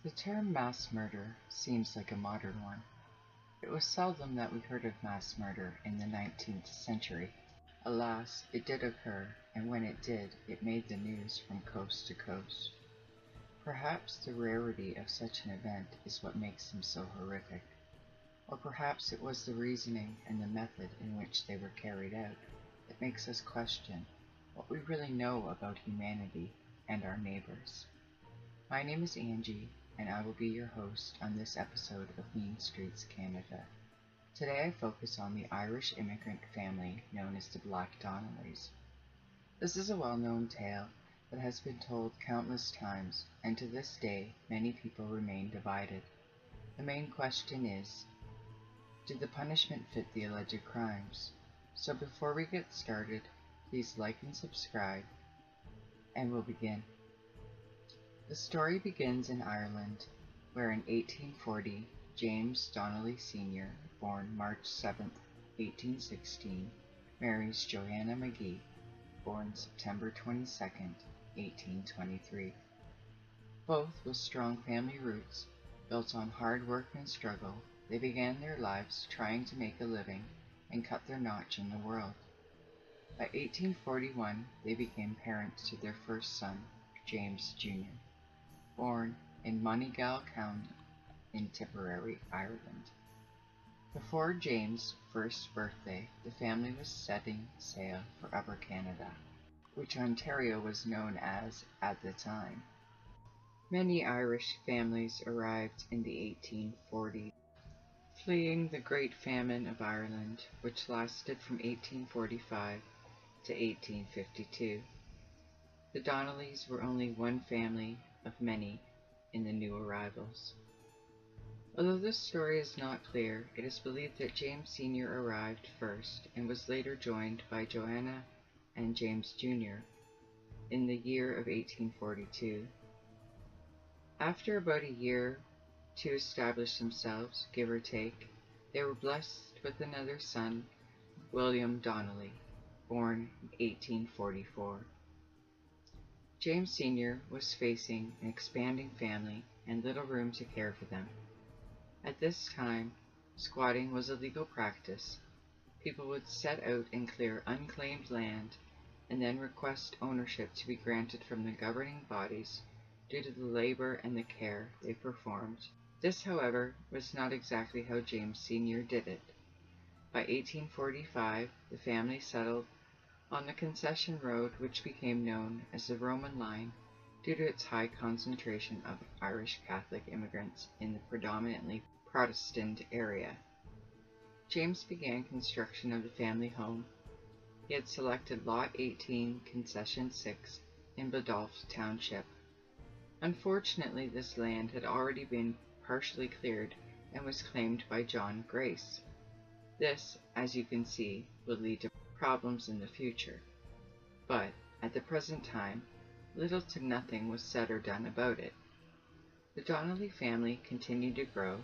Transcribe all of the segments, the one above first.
The term mass murder seems like a modern one. It was seldom that we heard of mass murder in the 19th century. Alas, it did occur, and when it did, it made the news from coast to coast. Perhaps the rarity of such an event is what makes them so horrific. Or perhaps it was the reasoning and the method in which they were carried out that makes us question what we really know about humanity and our neighbours. My name is Angie, and I will be your host on this episode of Mean Streets Canada. Today I focus on the Irish immigrant family known as the Black Donnellys. This is a well-known tale that has been told countless times, and to this day many people remain divided. The main question is, did the punishment fit the alleged crimes? So before we get started, please like and subscribe, and we'll begin. The story begins in Ireland, where in 1840, James Donnelly Sr, born March 7, 1816, marries Johannah Magee, born September 22, 1823. Both with strong family roots, built on hard work and struggle, they began their lives trying to make a living and cut their notch in the world. By 1841, they became parents to their first son, James Jr., born in Moneygall County in Tipperary, Ireland. Before James' first birthday, the family was setting sail for Upper Canada, which Ontario was known as at the time. Many Irish families arrived in the 1840s, fleeing the Great Famine of Ireland, which lasted from 1845 to 1852. The Donnellys were only one family of many in the new arrivals. Although this story is not clear, it is believed that James Sr. arrived first and was later joined by Johannah and James Jr. in the year of 1842. After about a year to establish themselves, give or take, they were blessed with another son, William Donnelly, born in 1844. James Sr. was facing an expanding family and little room to care for them. At this time, squatting was a legal practice. People would set out and clear unclaimed land and then request ownership to be granted from the governing bodies due to the labor and the care they performed. This, however, was not exactly how James Sr. did it. By 1845, the family settled on the concession road which became known as the Roman Line due to its high concentration of Irish Catholic immigrants in the predominantly Protestant area. James began construction of the family home. He had selected Lot 18, Concession 6 in Biddulph Township. Unfortunately, this land had already been partially cleared and was claimed by John Grace. This, as you can see, would lead to problems in the future, but at the present time, little to nothing was said or done about it. The Donnelly family continued to grow,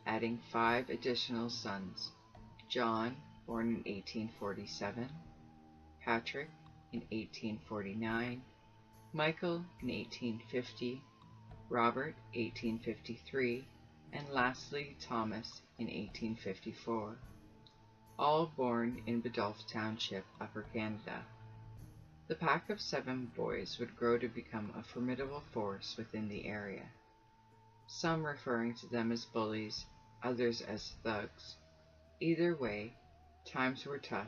adding 5 additional sons: John, born in 1847, Patrick in 1849, Michael in 1850, Robert 1853, and lastly Thomas in 1854. All born in Biddulph Township, Upper Canada. The pack of 7 boys would grow to become a formidable force within the area, some referring to them as bullies, others as thugs. Either way, times were tough,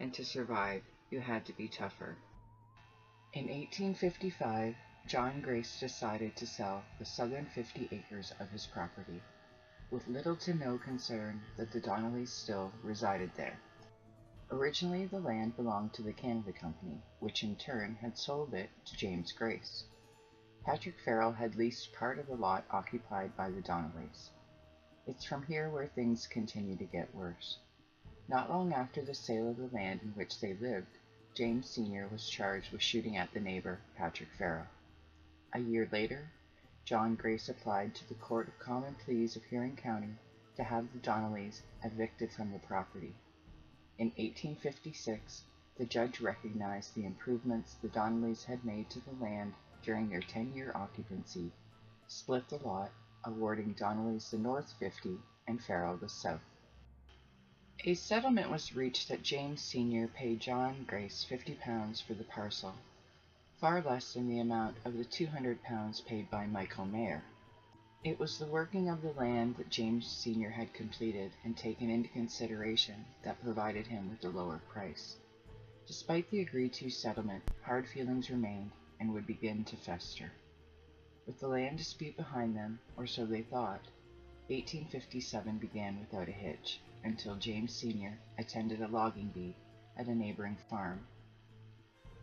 and to survive, you had to be tougher. In 1855, John Grace decided to sell the southern 50 acres of his property, with little to no concern that the Donnellys still resided there. Originally, the land belonged to the Canada Company, which in turn had sold it to James Grace. Patrick Farrell had leased part of the lot occupied by the Donnellys. It's from here where things continue to get worse. Not long after the sale of the land in which they lived, James Sr. was charged with shooting at the neighbor, Patrick Farrell. A year later, John Grace applied to the Court of Common Pleas of Huron County to have the Donnellys evicted from the property. In 1856, the judge recognized the improvements the Donnellys had made to the land during their 10-year occupancy split the lot, awarding Donnellys the north 50 and Farrell the south. A settlement was reached that James Sr. paid John Grace £50 for the parcel, far less than the amount of the £200 paid by Michael Mayer. It was the working of the land that James Sr. had completed and taken into consideration that provided him with the lower price. Despite the agreed-to settlement, hard feelings remained and would begin to fester. With the land dispute behind them, or so they thought, 1857 began without a hitch, until James Sr. attended a logging bee at a neighboring farm.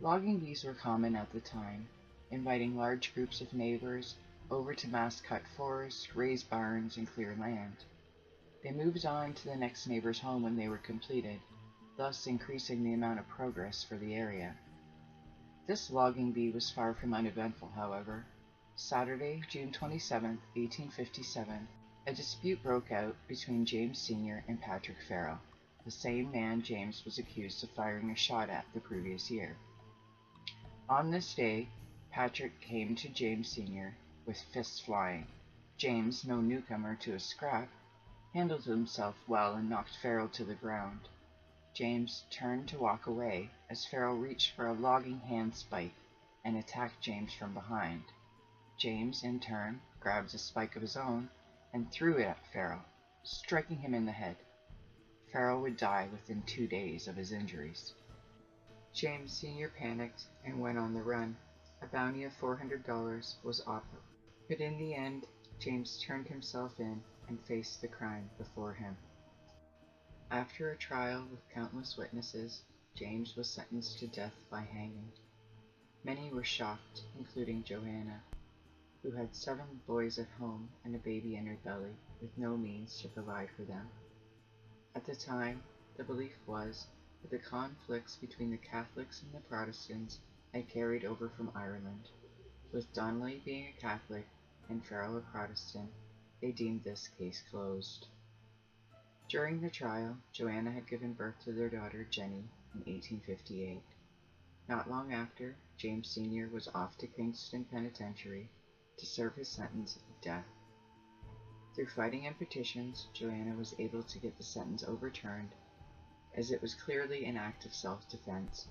Logging bees were common at the time, inviting large groups of neighbours over to mass cut forest, raise barns, and clear land. They moved on to the next neighbour's home when they were completed, thus increasing the amount of progress for the area. This logging bee was far from uneventful, however. Saturday, June 27, 1857, a dispute broke out between James Sr. and Patrick Farrell, the same man James was accused of firing a shot at the previous year. On this day, Patrick came to James Sr. with fists flying. James, no newcomer to a scrap, handled himself well and knocked Farrell to the ground. James turned to walk away as Farrell reached for a logging handspike and attacked James from behind. James, in turn, grabbed a spike of his own and threw it at Farrell, striking him in the head. Farrell would die within 2 days of his injuries. James Sr. panicked and went on the run. A bounty of $400 was offered, but in the end, James turned himself in and faced the crime before him. After a trial with countless witnesses, James was sentenced to death by hanging. Many were shocked, including Johannah, who had 7 boys at home and a baby in her belly with no means to provide for them. At the time, the belief was that the conflicts between the Catholics and the Protestants had carried over from Ireland. With Donnelly being a Catholic and Farrell a Protestant, they deemed this case closed. During the trial, Johannah had given birth to their daughter Jenny in 1858. Not long after, James Sr. was off to Kingston Penitentiary to serve his sentence of death. Through fighting and petitions, Johannah was able to get the sentence overturned, as it was clearly an act of self-defense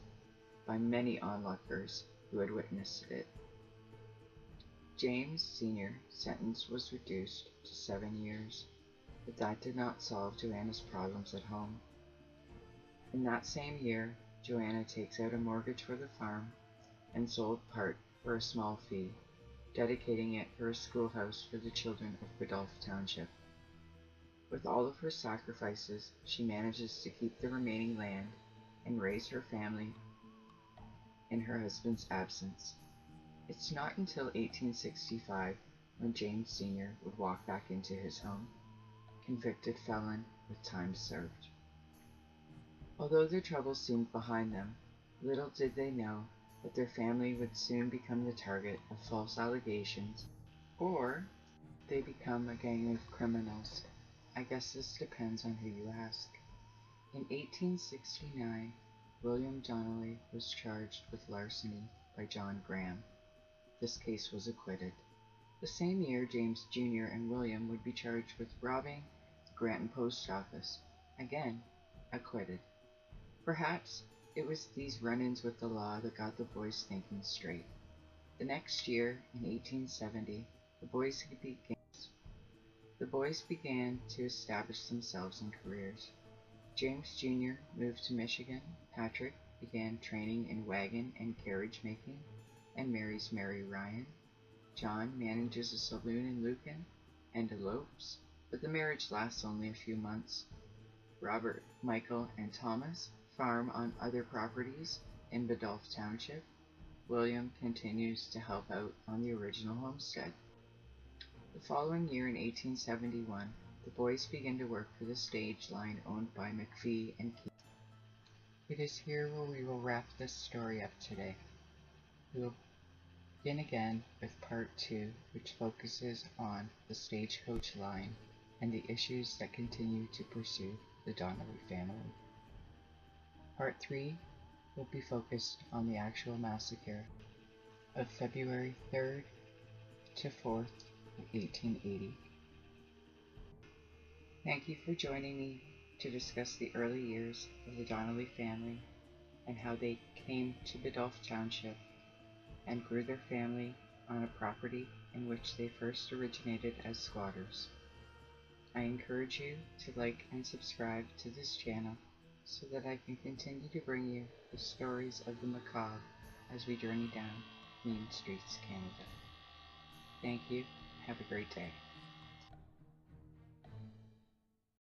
by many onlookers who had witnessed it. James Sr.'s sentence was reduced to 7 years, but that did not solve Johannah's problems at home. In that same year, Johannah takes out a mortgage for the farm and sold part for a small fee, dedicating it for a schoolhouse for the children of Biddulph Township. With all of her sacrifices, she manages to keep the remaining land and raise her family in her husband's absence. It's not until 1865 when James Sr. would walk back into his home, convicted felon with time served. Although their troubles seemed behind them, little did they know that their family would soon become the target of false allegations, or they become a gang of criminals. I guess this depends on who you ask. In 1869, William Donnelly was charged with larceny by John Graham. This case was acquitted. The same year, James Jr. and William would be charged with robbing the Granton Post Office. Again, acquitted. Perhaps it was these run-ins with the law that got the boys thinking straight. The next year, in 1870, the boys began to establish themselves in careers. James Jr. moved to Michigan. Patrick began training in wagon and carriage making and marries Mary Ryan. John manages a saloon in Lucan and elopes, but the marriage lasts only a few months. Robert, Michael, and Thomas farm on other properties in Biddulph Township. William continues to help out on the original homestead. The following year, in 1871, the boys begin to work for the stage line owned by McPhee and Keith. It is here where we will wrap this story up today. We will begin again with part 2, which focuses on the stagecoach line and the issues that continue to pursue the Donnelly family. Part 3 will be focused on the actual massacre of February 3rd to 4th, of 1880. Thank you for joining me to discuss the early years of the Donnelly family and how they came to Biddulph Township and grew their family on a property in which they first originated as squatters. I encourage you to like and subscribe to this channel so that I can continue to bring you the stories of the macabre as we journey down Main Streets, Canada. Thank you. Have a great day.